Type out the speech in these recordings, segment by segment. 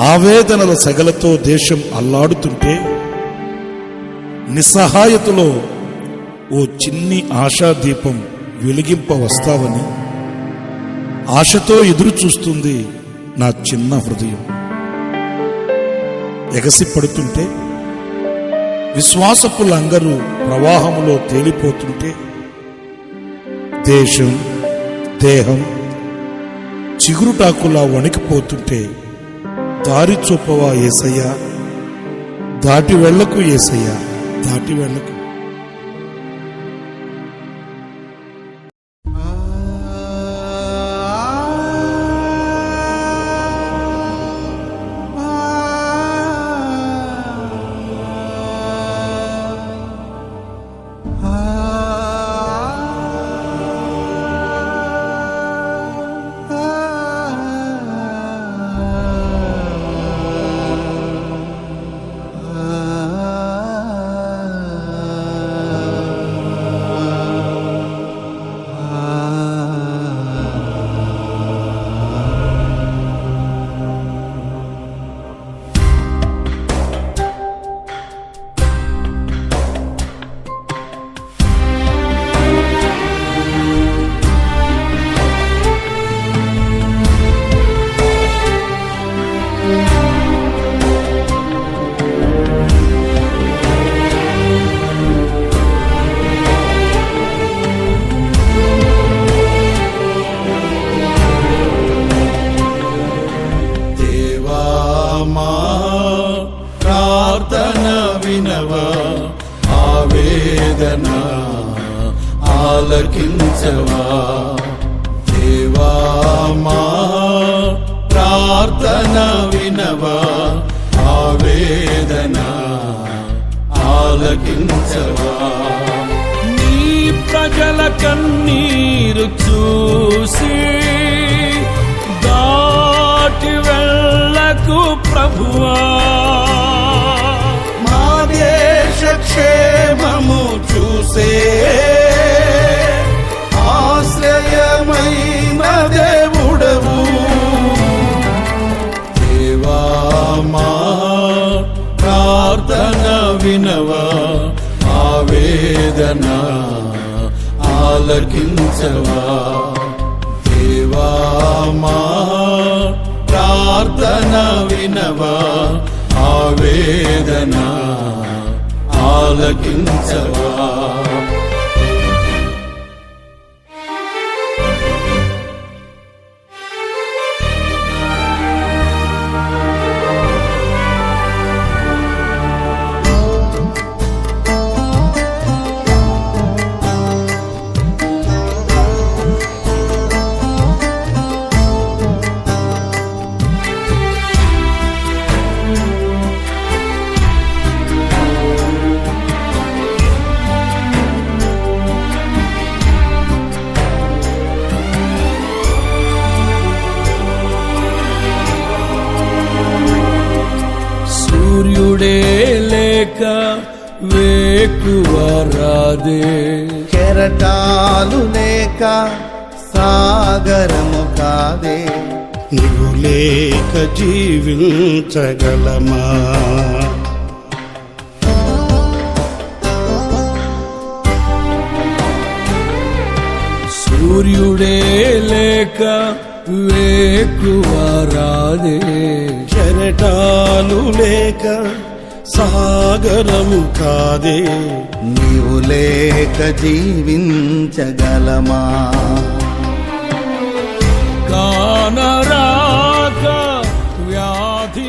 ఆవేదనల సెగలతో దేశం అల్లాడుతుంటే నిస్సహాయతలో ఓ చిన్ని ఆశాదీపం వెలిగింప వస్తావని ఆశతో ఎదురు చూస్తుంది నా చిన్న హృదయం. ఎగసిపడుతుంటే విశ్వాసపు లంగరు ప్రవాహములో తేలిపోతుంటే దేశం దేహం చిగురుటాకులా వణికిపోతుంటే దారి చూపవా యేసయ్యా, దాటి వెళ్లకు యేసయ్యా, దాటి వెళ్లకు. ఆవేదన ఆలకించవా దేవా, మా ప్రార్థన వినవా, ఆవేదన ఆలకించవా. నీ ప్రజల కన్నీరు చూసి దాటి వెళ్ళకు ప్రభువా, క్షేమము చూసే ఆశ్రయమైన దేవుడవు దేవా, మా ప్రార్థన వినవా, ఆవేదన ఆలకించవా దేవా, మా ప్రార్థన వినవా, ఆవేదన ఆలకించవా. సూర్యుడే లేక వేకువ రాదే, కెరటాలు లేక సాగరము కాదే, నీవు లేక జీవించగలమా, సూర్యుడే లేక వేకువ రాదే, కెరటాలు లేక సాగరము కాదే, నీవు లేక జీవించగలమా, కానరాక వ్యాధి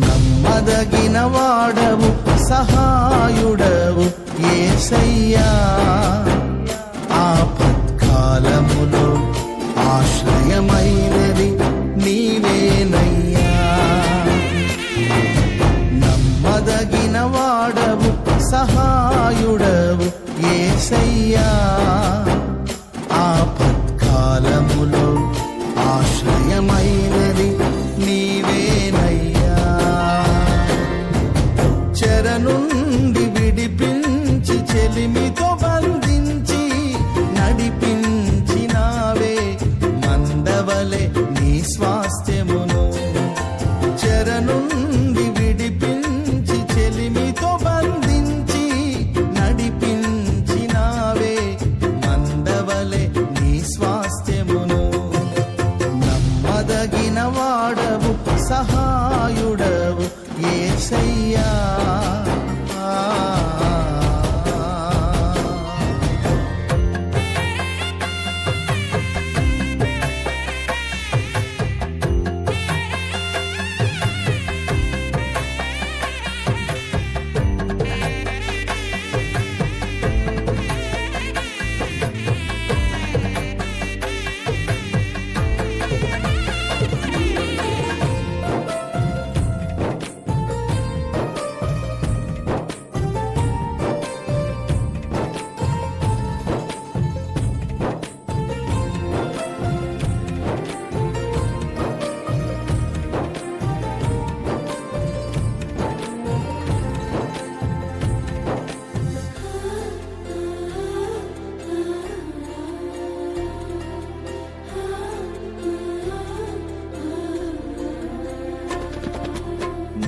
నమ్మదగిన వాడవు సహాయుడవు యేసయ్యా, ఆపత్కాలములో ఆశ్రయమైనది నీవేనయ్యా. నమ్మదగిన వాడవు సహాయుడవు యేసయ్యా, ఆపత్కాలములో ఆశ్రయమైనది నీవేనయ్యా. చెర నుండి విడిపించి చెలిమితో బంధించి నడిపించినావే మందవలె నీ స్వాస్థ్యమును. చెర నుండి విడిపించి చెలిమితో బంధించి నడిపించినావే మందవలె నీ స్వాస్థ్యమును. నమ్మదగిన వాడవు సహాయుడవు యేసయ్యా.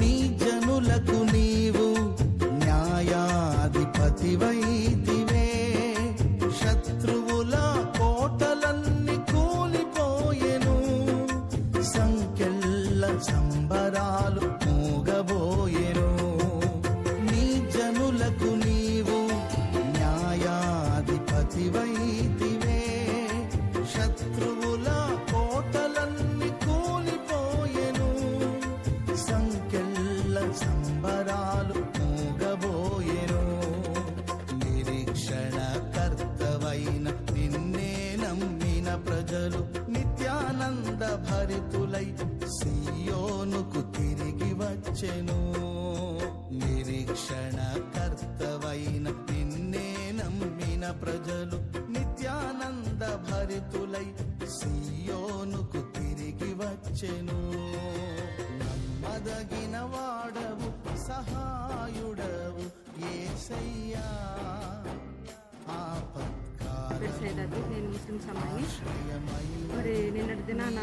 నీ జనులకు నీవు న్యాయాధిపతివైతివే. శత్రువుల కోటలన్నీ కూలిపోయెను, సంకెళ్ళ సంబరాలు మూగబోయెను. నీ జనులకు నీవు న్యాయాధిపతివైతివే. శత్రువుల కోటలన్నీ కూలిపోయెను, సంకెళ్ళ సంబరాలు మూగబోయెను. నిరీక్షణ కర్తవైన నిన్నే నమ్మిన ప్రజలు నిత్యానంద భరితులై సియోనుకు తిరిగి వచ్చెను. నిరీక్షణ కర్తవైన నిన్నే నమ్మిన ప్రజలు నిత్యానంద భరితులై సియోనుకు తిరిగి వచ్చెను. నమ్మదగిన వాడవు సహాయుడవు యేసయ్యా, పేరు నేను ముస్లిం సమాజం. మరి నిన్నటి దినాన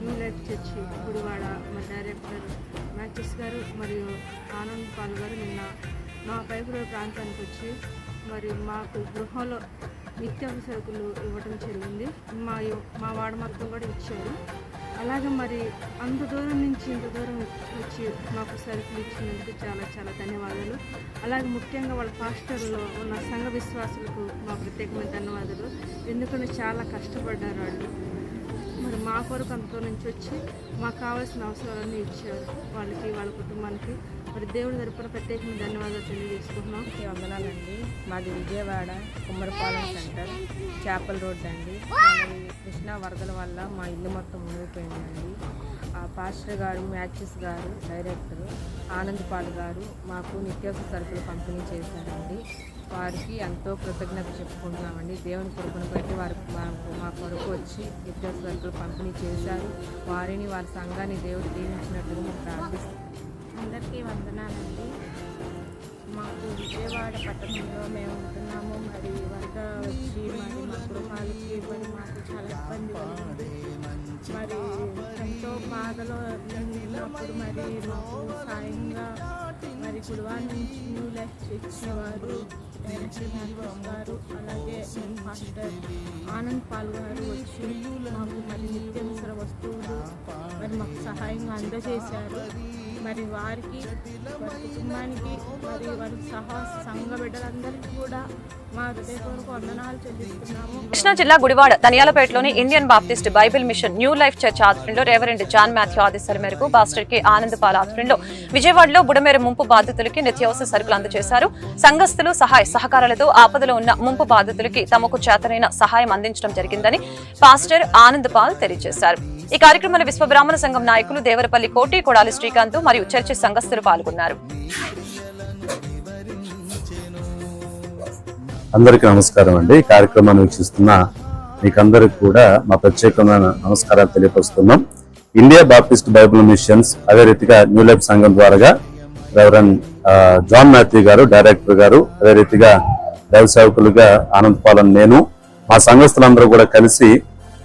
న్యూ లైఫ్ చర్చి గుడివాడ మా డైరెక్టర్ మ్యాచెస్ గారు మరియు ఆనంద్ పాల్ గారు నిన్న మా పైపుల ప్రాంతానికి వచ్చి మరి మాకు గృహంలో నిత్యావసర సరుకులు ఇవ్వడం జరిగింది. మా వాడ మొత్తం కూడా ఇచ్చారు. అలాగే మరి అంత దూరం నుంచి ఇంత దూరం వచ్చి మాకు సరుకులు ఇచ్చినందుకు చాలా చాలా ధన్యవాదాలు. అలాగే ముఖ్యంగా వాళ్ళ పాస్టర్లో ఉన్న సంఘ విశ్వాసులకు మా ప్రత్యేకమైన ధన్యవాదాలు. ఎందుకంటే చాలా కష్టపడ్డారు వాళ్ళు. మరి మా కొరకు అంత నుంచి వచ్చి మాకు కావాల్సిన అవసరాలన్నీ ఇచ్చారు వాళ్ళకి, వాళ్ళ కుటుంబానికి. మరి దేవుడి తరపున ప్రత్యేకమైన ధన్యవాదాలు తెలియజేసుకుంటున్నాం. వందనాలండి. మాది విజయవాడ కుమ్మరపాలెం సెంటర్, చేపల్ రోడ్ అండి. కృష్ణా వరదల వల్ల మా ఇల్లు మొత్తం మునిగిపోయిందండి. ఆ పాస్టర్ గారు, మ్యాచెస్ గారు, డైరెక్టర్ ఆనంద్ పాల్ గారు మాకు నిత్యావసర సరుకులు పంపిణీ చేశారండి. వారికి ఎంతో కృతజ్ఞత చెప్పుకుంటున్నామండి. దేవుని కృపను బట్టి వారు మా కొరకు వచ్చి నిత్యావసర సరుకులు పంపిణీ చేశారు. వారిని, వారి సంఘాన్ని దేవుడు దీవించినట్టుగా మేము ప్రార్థిస్తున్నాం. అందరికీ వందనాలండి. మాకు విజయవాడ పట్టణంలో మేము ఉంటున్నాము. మరి వరద వచ్చి మరి మా గృహాలకి మరి మాకు చాలా ఇబ్బంది కలిగింది. మరి ఎంతో బాధలో ఉన్నప్పుడు మరి మాకు సాయంగా మరి గుడివాడ నుంచి న్యూ లైఫ్ ఇచ్చేవారు గారు, అలాగే పాస్టర్ ఆనంద్ పాల్ గారు వచ్చి మాకు మరి నిత్యావసర వస్తువులు మరి మాకు సహాయంగా అందజేశారు. మరి వారికి వారి కుటుంబానికి మరి వారి సంఘ బిడ్డలందరికీ కూడా మా హృదయపూర్వక వందనాలు చెల్లిస్తున్నాము. కృష్ణా జిల్లా గుడివాడ ధనియాలపేటలోని Indian Baptist Bible mission new life church ఆధ్వర్యంలో రెవరెండ్ జాన్ మాథ్యూ ఆదేశాల మేరకు పాస్టర్ కె ఆనందపాల్ ఆధ్వర్యంలో విజయవాడలో బుడమేరు ముంపు బాధితులకి నిత్యావసర సరుకులు అందజేశారు. సంఘస్థులు సహాయ సహకారాలతో ఆపదలో ఉన్న ముంపు బాధితులకి తమకు చేతనైన సహాయం అందించడం జరిగిందని పాస్టర్ ఆనందపాల్ తెలియజేశారు. ఈ కార్యక్రమంలో విశ్వ బ్రాహ్మణ సంఘం నాయకులు దేవరపల్లి కోటి, కొడాలి శ్రీకాంత్ మరియు చర్చి సంఘస్థులు పాల్గొన్నారు. అందరికీ నమస్కారం అండి. ఈ కార్యక్రమాన్ని వీక్షిస్తున్న మీకందరికి కూడా మా ప్రత్యేకమైన నమస్కారాలు తెలియపరుస్తున్నాం. ఇండియా బాప్టిస్ట్ బైబిల్ మిషన్స్, అదే రీతిగా న్యూ లైఫ్ సంఘం ద్వారా రెవరెండ్ జాన్ మాథ్యూ గారు డైరెక్టర్ గారు, అదే రీతిగా దైవ సేవకులుగా ఆనందపాలన్ నేను, మా సంఘస్థులందరూ కూడా కలిసి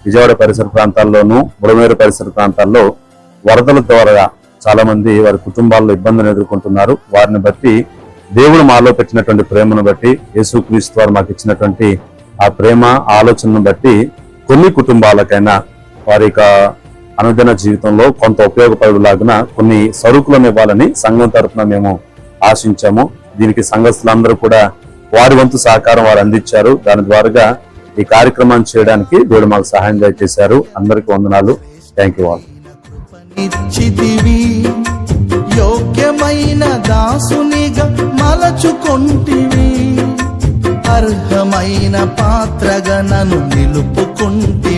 విజయవాడ పరిసర ప్రాంతాల్లోనూ బుడమేరు పరిసర ప్రాంతాల్లో వరదల ద్వారా చాలా మంది వారి కుటుంబాల్లో ఇబ్బందులు ఎదుర్కొంటున్నారు. వారిని బట్టి దేవుడు మాలో పెట్టినటువంటి ప్రేమను బట్టి, యేసుక్రీస్తు వారు మాకు ఇచ్చినటువంటి ఆ ప్రేమ ఆలోచనను బట్టి కొన్ని కుటుంబాలకైనా వారి అనుదిన జీవితంలో కొంత ఉపయోగపడేలాగున కొన్ని సరుకులను ఇవ్వాలని సంఘం తరఫున మేము ఆశించాము. దీనికి సంఘస్థులందరూ కూడా వారి వంతు సహకారం వారు అందించారు. దాని ద్వారా ఈ కార్యక్రమాన్ని చేయడానికి దేవుడు మాకు సహాయం చేశారు. అందరికీ వందనాలు. Thank you all. ఇచ్చితివి యోగ్యమైన దాసునిగా మలచుకొంటివి, అర్హమైన పాత్రగా నన్ను నిలుపుకుంటివి.